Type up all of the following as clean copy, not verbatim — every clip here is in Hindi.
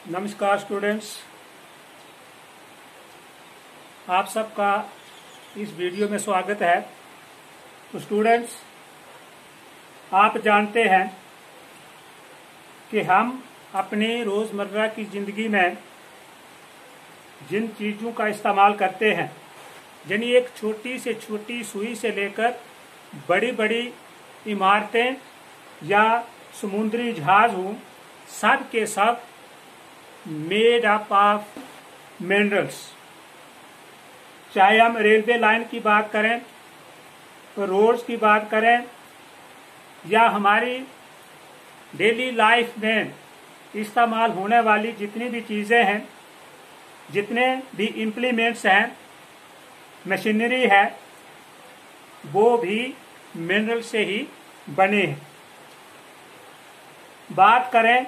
नमस्कार स्टूडेंट्स, आप सबका इस वीडियो में स्वागत है। तो स्टूडेंट्स, आप जानते हैं कि हम अपनी रोज़मर्रा की ज़िंदगी में जिन चीज़ों का इस्तेमाल करते हैं, यानी एक छोटी से छोटी सुई से लेकर बड़ी बड़ी इमारतें या समुद्री जहाज हों, सब के सब मेड अप ऑफ मिनरल्स। चाहे हम रेलवे लाइन की बात करें, रोड्स की बात करें, या हमारी डेली लाइफ में इस्तेमाल होने वाली जितनी भी चीज़ें हैं, जितने भी इम्प्लीमेंट्स हैं, मशीनरी है, वो भी मिनरल से ही बने हैं। बात करें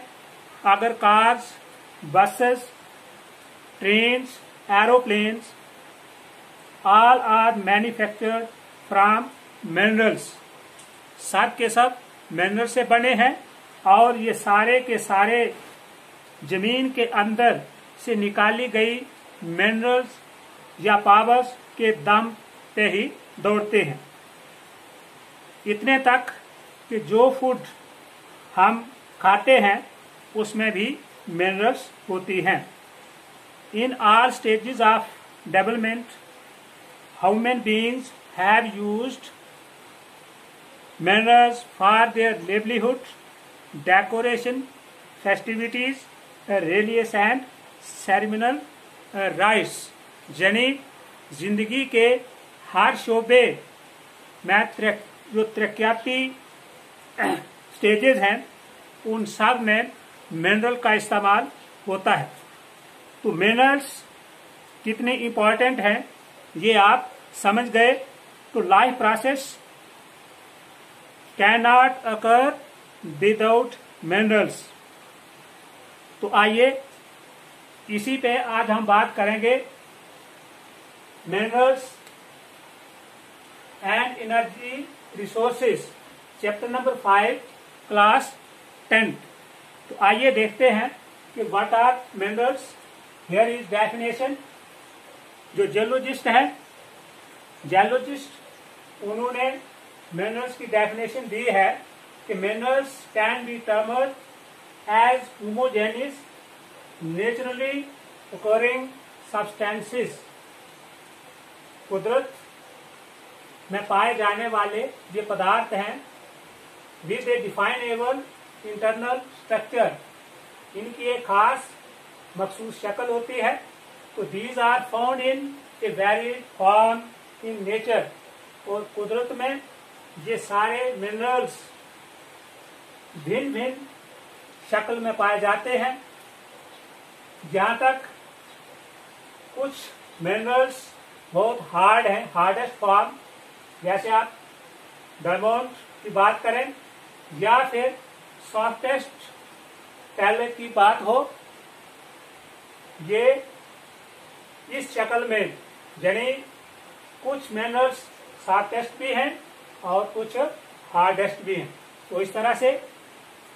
अगर cars, buses, trains, aeroplanes, all are manufactured from minerals। सब के सब मिनरल से बने हैं और ये सारे के सारे जमीन के अंदर से निकाली गई मिनरल्स या पावर्स के दम पे ही दौड़ते हैं। इतने तक कि जो फूड हम खाते हैं उसमें भी मिनरल्स होती हैं। In all stages of development human beings have used minerals for their livelihood, decoration, festivities, religious and ceremonial rites. यानी जिंदगी के हर शोबे में जो तरक्याती स्टेजेस हैं, उन सब में मिनरल का इस्तेमाल होता है। तो मिनरल्स कितने इम्पोर्टेंट हैं ये आप समझ गए। तो life process can not occur without minerals. तो आइए इसी पे आज हम बात करेंगे, minerals and energy resources, chapter number 5, class 10। तो आइए देखते हैं कि what are minerals. Here is definition. जो जियोलॉजिस्ट हैं, उन्होंने मिनरल्स की डेफिनेशन दी है कि minerals can be termed as homogeneous naturally occurring substances. कुदरत में पाए जाने वाले ये पदार्थ हैं with a definable internal structure. इनकी एक खास मखसूस शक्ल होती है। तो these are found in a varied form in nature. और कुदरत में ये सारे मिनरल्स भिन्न भिन्न शक्ल में पाए जाते हैं। जहाँ तक कुछ मिनरल्स बहुत हार्ड हैं, हार्डेस्ट फॉर्म, जैसे आप डायमंड की बात करें या फिर सॉफ्टेस्ट टैलेट की बात हो, ये इस शक्ल में, यानी कुछ मिनरल्स सॉफ्टेस्ट भी हैं और कुछ हार्डेस्ट भी हैं। तो इस तरह से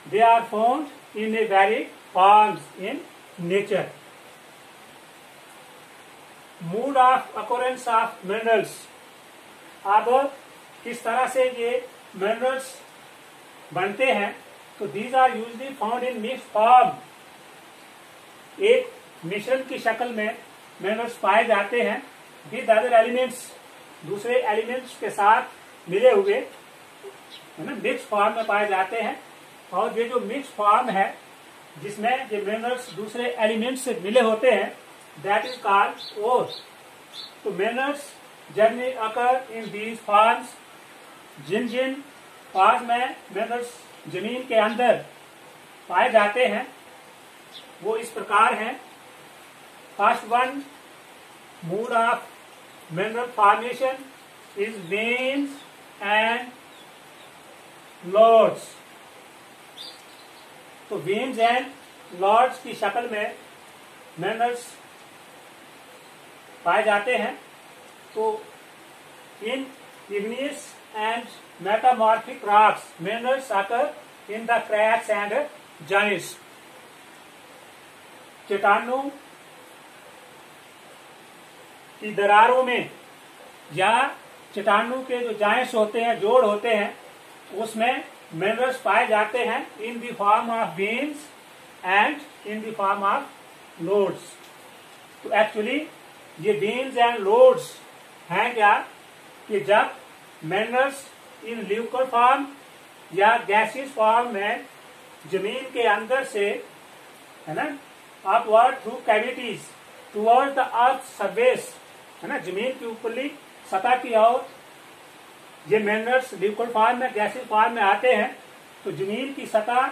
they are found in a very forms in nature. Mode of occurrence of minerals. अब किस तरह से ये मिनरल्स बनते हैं? तो these are usually found in mix form. एक मिश्रण की शक्ल में मिनरल्स पाए जाते हैं विद अदर एलिमेंट्स, दूसरे एलिमेंट्स के साथ मिले हुए, है ना, मिक्स फॉर्म में पाए जाते हैं। और ये जो मिक्स फॉर्म है जिसमें ये मिनरल्स दूसरे एलिमेंट्स से मिले होते हैं, दैट इज कॉल्ड ओर। तो minerals generally occur in these forms. जिन जिन फॉर्म में मिनरल्स जमीन के अंदर पाए जाते हैं वो इस प्रकार हैं। First one, mode of mineral formation is veins and lords. तो वेन्स एंड लॉर्ड्स की शक्ल में मिनरल्स पाए जाते हैं। तो इन igneous and metamorphic rocks, minerals occur in the cracks and joints। चट्टानों की दरारों में या चट्टानों के जो जॉइंट्स होते हैं, जोड़ होते हैं, उसमें मिनरल्स पाए जाते हैं इन the form of veins and in the form of loads. तो एक्चुअली ये वेन्स एंड लोड्स हैं क्या कि जब मिनरल्स इन लिक्विड फॉर्म या गैसियस फॉर्म में जमीन के अंदर से, है ना, upward through cavities toward the earth surface, है ना, जमीन की ऊपरली सतह की ओर ये मिनरल्स लिक्विड फॉर्म में, गैसियस फॉर्म में आते हैं। तो जमीन की सतह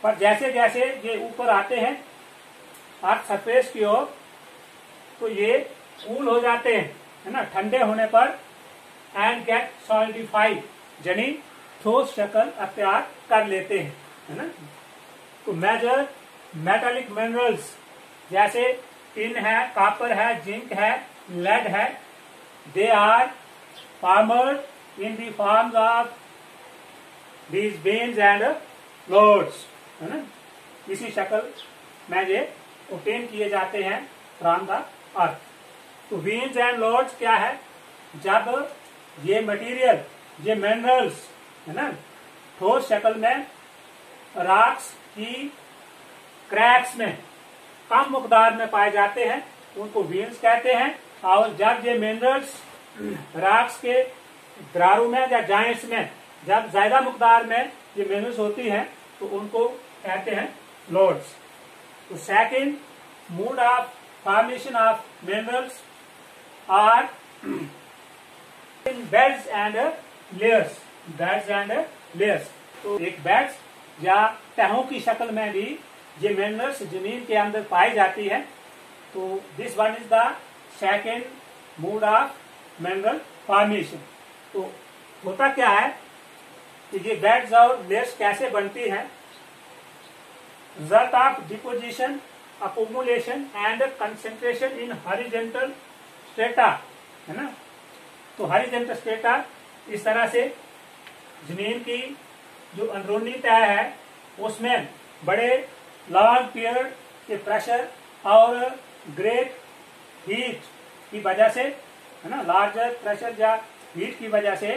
पर जैसे जैसे ये ऊपर आते हैं अर्थ सरफेस की ओर, तो ये कूल हो जाते हैं, है ना, ठंडे होने पर, एंड गेट सॉलिडिफाइड, यानी ठोस शक्ल अख्तियार कर लेते हैं, है ना। तो मेजर मेटालिक मिनरल्स जैसे टिन है, कॉपर है, जिंक है, लेड है, they are formed in the forms of these veins and lodes, है ना। इसी शक्ल में ये ऑब्टेन किए जाते हैं फ्रॉम द अर्थ। तो वेन्स एंड लोड्स क्या है? जब ये मटेरियल, ये मिनरल्स, है ना, ठोस शक्ल में रॉक्स की क्रैक्स में कम मकदार में पाए जाते हैं, उनको वेन्स कहते हैं। और जब ये मिनरल्स रॉक्स के दरारों में या जॉइंट्स में जब ज्यादा मकदार में ये मिनरल्स होती हैं, तो उनको कहते हैं लोड्स। तो second mode of formation of minerals are in beds and layers, beds and layers. तो एक बेड्स या तहों की शक्ल में भी ये मिनरल्स जमीन के अंदर पाई जाती है। तो this one is the second mode of mineral formation. तो होता क्या है कि ये बेड्स और लेयर्स कैसे बनती हैं? Result of deposition, accumulation and concentration in horizontal strata, है ना। तो हॉरिजॉन्टल स्ट्रेटा इस तरह से जमीन की जो अंदरूनी तह है उसमें बड़े लॉन्ग पीरियड के प्रेशर और ग्रेट हीट की वजह से, है ना, लार्जर प्रेशर या हीट की वजह से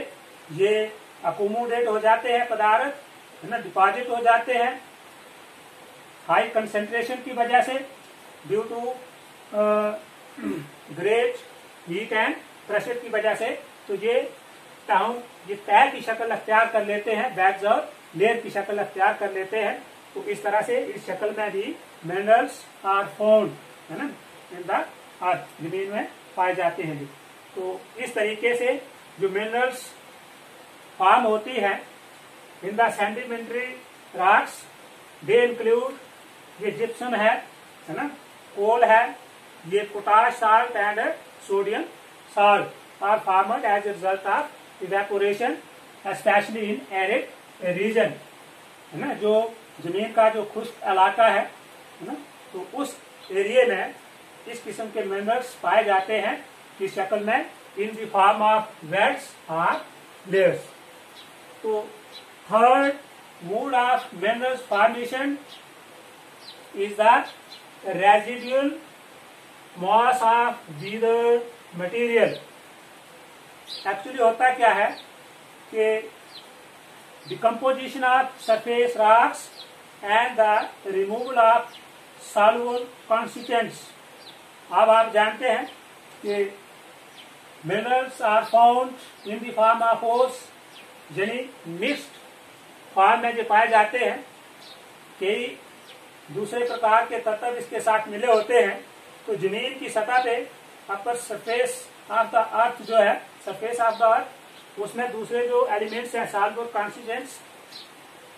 ये अकोमोडेट हो जाते हैं पदार्थ, है ना, डिपॉजिट हो जाते हैं हाई कंसेंट्रेशन की वजह से, due to great heat and pressure की वजह से। तो ये तह की शक्ल अख्तियार कर लेते हैं, बैग्स और लेयर की शक्ल अख्तियार कर लेते हैं। तो इस तरह से इस शक्ल में भी मिनरल्स आर फाउंड, है ना, इन द अर्थ, जमीन में पाए जाते हैं। तो इस तरीके से जो मिनरल्स फॉर्म होती है in the sedimentary rocks, they include ये जिप्सम है ना, कोल है, ये potash salt and sodium salt are formed as a result of evaporation, specially in arid region, है ना। जो जमीन का जो खुश्क इलाका है ना, तो उस एरिया में इस किस्म के मिनरल्स पाए जाते हैं की शक्ल में in the form of beds और लेयर्स। तो third mode of minerals formation is the residual mass of weathered material. Actually होता क्या है कि decomposition of surface rocks and the removal of soluble constituents. अब आप जानते हैं कि minerals are found in the form of ores, यानी मिक्स्ड फॉर्म में जो पाए जाते हैं। कई दूसरे प्रकार के तत्व इसके साथ मिले होते हैं। तो जमीन की सतह पे upper surface of the earth जो है, सरफेस ऑफ द अर्थ, उसमें दूसरे जो एलिमेंट्स हैं, सॉल्युबल कॉन्स्टिट्यूएंट्स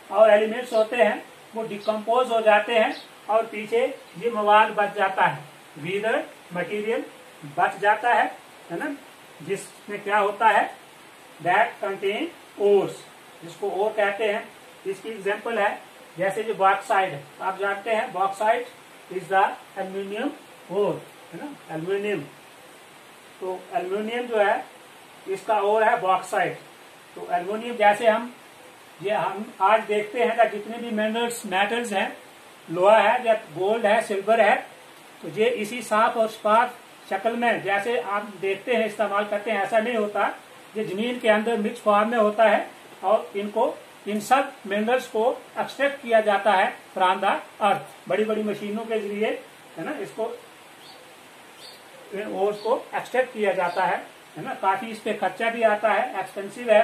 और एलिमेंट्स होते हैं, वो डिकम्पोज हो जाते हैं और पीछे ये मवाद बच जाता है, वीदर मटेरियल बच जाता है ना, जिसमें क्या होता है, दैट कंटेन ओर्स, जिसको ओर कहते हैं। इसकी एग्जांपल है जैसे जो बॉक्साइड है, आप जानते हैं बॉक्साइड इज द एल्यूमिनियम ओर, है ना, एल्यूमिनियम। तो एल्यूमिनियम जो है इसका ओर है बॉक्साइड। तो एल्यूमिनियम जैसे हम आज देखते हैं कि जितने भी मिनरल्स मेटल्स हैं लोहा है या गोल्ड है, सिल्वर है, तो ये इसी साफ और शफाफ शक्ल में जैसे आप देखते हैं इस्तेमाल करते हैं, ऐसा नहीं होता। ये जमीन के अंदर मिक्स फॉर्म में होता है और इन सब मिनरल्स को एक्सट्रैक्ट किया जाता है फ्रॉम द अर्थ, बड़ी बड़ी मशीनों के जरिए, है ना, इसको एक्सट्रैक्ट किया जाता है ना। काफी इस पे खर्चा भी आता है, एक्सपेंसिव है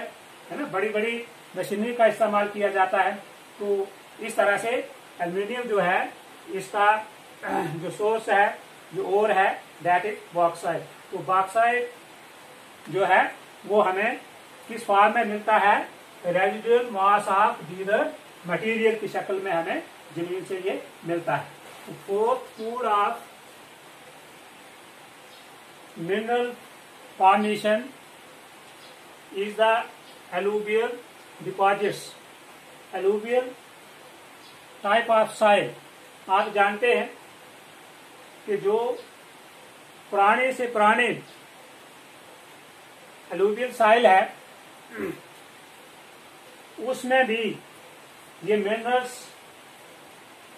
ना, बड़ी बड़ी मशीनरी का इस्तेमाल किया जाता है। तो इस तरह से एल्यूमिनियम जो है इसका जो सोर्स है, जो ओर है, दैट इज बॉक्साइट। तो बॉक्साइट जो है वो हमें किस फॉर्म में मिलता है, residual mass of weathered material की शक्ल में हमें जमीन से ये मिलता है। तो fourth food of mineral formation is the alluvial deposits, alluvial type of soil. आप जानते हैं कि जो पुराने से पुराने alluvial सॉइल है उसमें भी ये मिनरल्स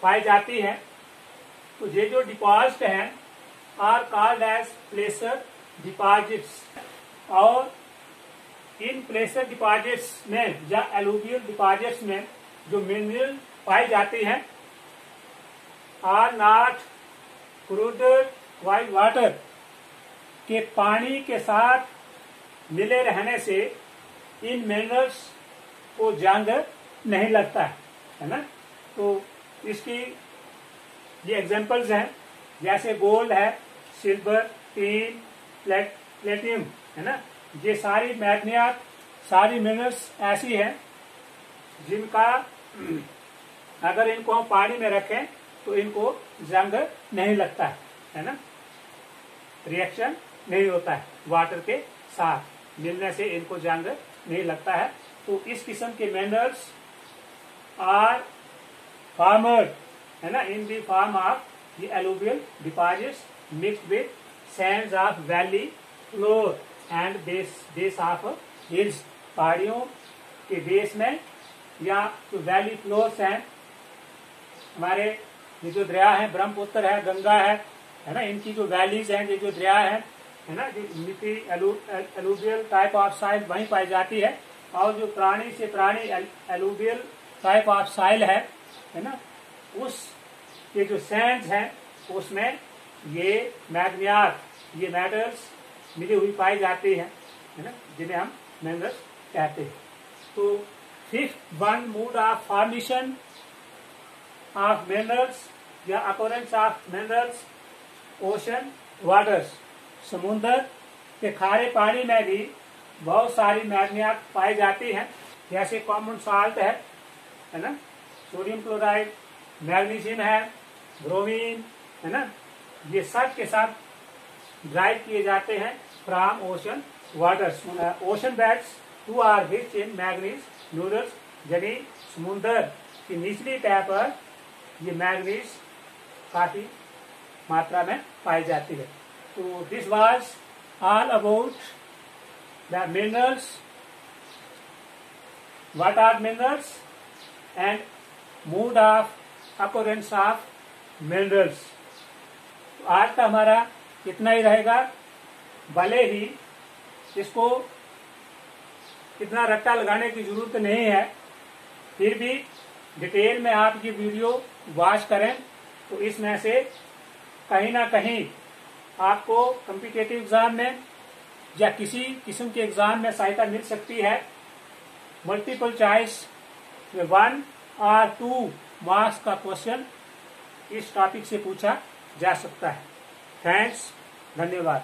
पाई जाती हैं। तो ये जो डिपॉजिट हैं are called as placer deposits, और इन प्लेसर डिपॉजिट्स में या एलुवियल डिपॉजिट्स में जो मिनरल पाई जाती हैं are not polluted by water, के पानी के साथ मिले रहने से इन मिनरल्स को जंग नहीं लगता है ना। तो इसकी ये एग्जांपल्स हैं, जैसे गोल्ड है, सिल्वर, टीन, प्लेटिनम, है ना। ये सारी मैग्नीयात, सारी मिनरल्स ऐसी हैं जिनका अगर इनको हम पानी में रखें तो इनको जंग नहीं लगता है ना, रिएक्शन नहीं होता है, वाटर के साथ मिलने से इनको जंग नहीं लगता है। तो इस किस्म के मिनरल्स आर फॉर्मड, है ना, इन the form of the alluvial deposits mixed with Sands of valley floor and base of hills. पहाड़ियों के बेस में या जो वैली फ्लोर्स हैं, हमारे ये जो दरिया है, ब्रह्मपुत्र है, गंगा है ना, इनकी जो वैलीज हैं, ये जो दरिया है ना, जो मिट्टी एलुवियल टाइप ऑफ सॉइल वहीं पाई जाती है। और जो पुरानी से पुरानी एलुवियल टाइप ऑफ सॉइल है ना, उस के जो सैंड्स हैं उसमें ये मैग्नीयात, ये मेटल्स मिली हुई पाई जाती है ना, जिन्हें हम मिनरल्स कहते हैं। तो fifth one mode of formation of minerals या occurrence of minerals ocean waters. समुद्र के खारे पानी में भी बहुत सारी मैग्नीयात पाई जाती हैं, जैसे कॉमन साल्ट है ना, सोडियम क्लोराइड, मैग्नीशियम है, ब्रोमीन, है ना, ये सब के साथ ड्राइव किए जाते हैं from ocean waters. Ocean beds too are rich in manganese nodules, यानी समुद्र की निचली तह पर ये मैग्नीज काफी मात्रा में पाई जाती है। तो this was all about the minerals, what are minerals and mode of occurrence of minerals. आज का हमारा इतना ही रहेगा। भले ही इसको इतना रट्टा लगाने की जरूरत नहीं है, फिर भी डिटेल में आप ये वीडियो वॉच करें तो इसमें से कहीं ना कहीं आपको कॉम्पिटिटिव एग्जाम में या किसी किस्म के एग्जाम में सहायता मिल सकती है। मल्टीपल चॉइस में 1 और 2 मार्क्स का क्वेश्चन इस टॉपिक से पूछा जा सकता है। थैंक्स, धन्यवाद।